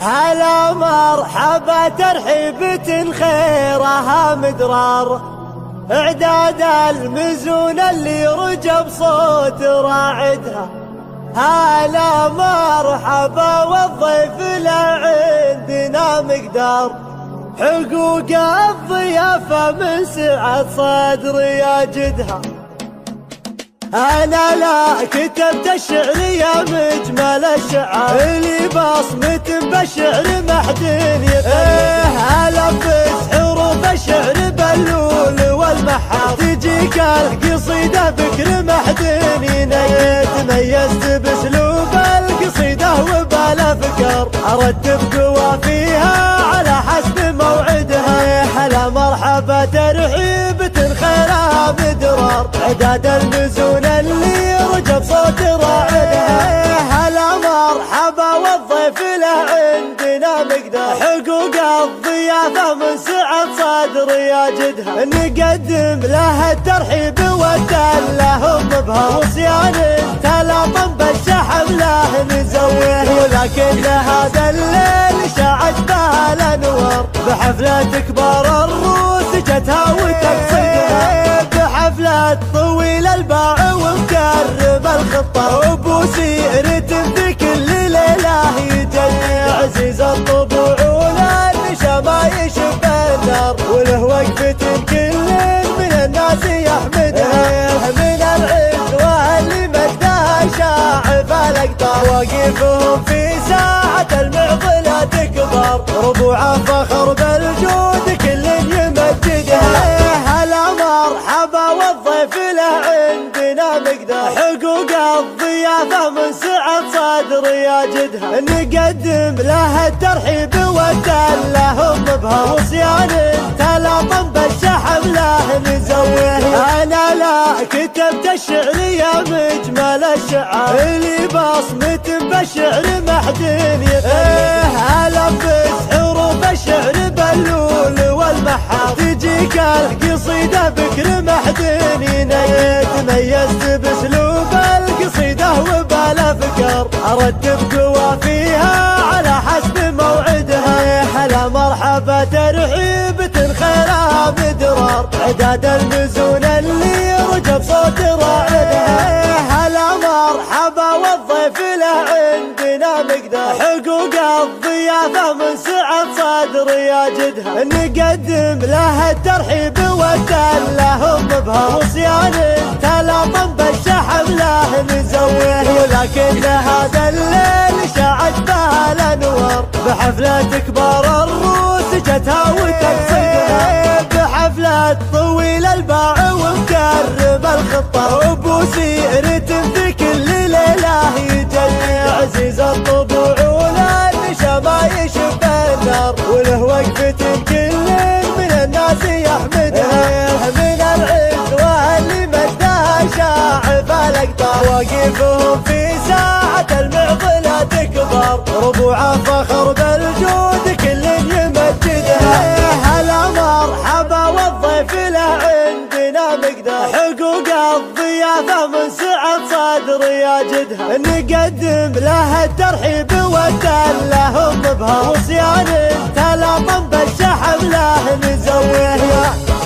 هلا مرحبا ترحيبة خيرها مدرار، اعداد المزون اللي رجب صوت راعدها. هلا مرحبا والضيف لا عندنا مقدار، حقوق الضيافة من سعة صدر يجدها. أنا لا كتبت الشعر يا مجمل الشعر، اللي بصمة بالشعر محدين يفهم. ألبس حروف الشعر باللول والمحر، تجيك القصيدة بكر محدين تميزت باسلوب القصيدة وبالافكار، ارتب قوافيها على حسب موعدها. هلا مرحبا ترحيبة خيرها مدرار، اعداد المزون اللي رجب صوت راعدها. هلا مرحبا والضيف له عندنا مقدار، حقوق الضيافة من سعة صدر يجدها. نقدم له الترحيب والدله مبهر، وصيان تلاطم بالشحم له نزوه. ولكن هذا الليل شعت به الانوار، بحفلة كبار الروس جتها وتقصدها. بحفلة طويل الباع ومكرم الخطة، وبوسيرة في كل ليلة يجي عزيز الطبوع والنشا ما يشب النار، وله وقفة كل من الناس يحمدها. من العز واللي مجدها شاعف الاقطار، واقفهم في ساعة المعضلة تكبر، ربوع فخر بالجود كل يمجدها. هلا مرحبا والضيف له عندنا مقدار، حقوق الضيافة من سعة صدر يجدها. نقدم له الترحيب والدله مبهر، وصيان تلاطم بالشحم له نزوه. انا لا كتبت الشعر يا مجمل الشعر، اللي بصمة بالشعر محدين يفهم. ألبس حروف الشعر باللول والمحر، تجيك القصيدة بكر محدين تميزت باسلوب القصيدة وبالافكار، ارتب قوافيها على حسب موعدها. هلا مرحبا ترحيبة خيرها مدرار، اعداد المزون اللي رجب صوت راعدها. هلا مرحبا والضيف له عندنا مقدار، حقوق الضيافة من سعة صدر يجدها. نقدم له الترحيب والدله مبهر، وصيان تلاطم بالشحم له نزوه. ولكن هذا الليل شعت به الانوار، بحفلة كبار الروس جتها وتقصدها. بحفلة طويل الباع ومكرم الخطة، وبوسيرة في كل ليلة يجي عزيز الطبوع والنشا ما يشب النار، وله وقفة كل من الناس يحمدها. من العز واللي مجدها شاعف الاقطار، واقفهم في ساعة المعضلة تكبر، ربوع فخر بالجود كل يمجدها. هلا مرحبا والضيف له عندنا مقدار، حقوق الضيافة من سعة صدر يجدها. نقدم له الترحيب والدله مبهر، وصيان تلاطم بالشحم له نزوه.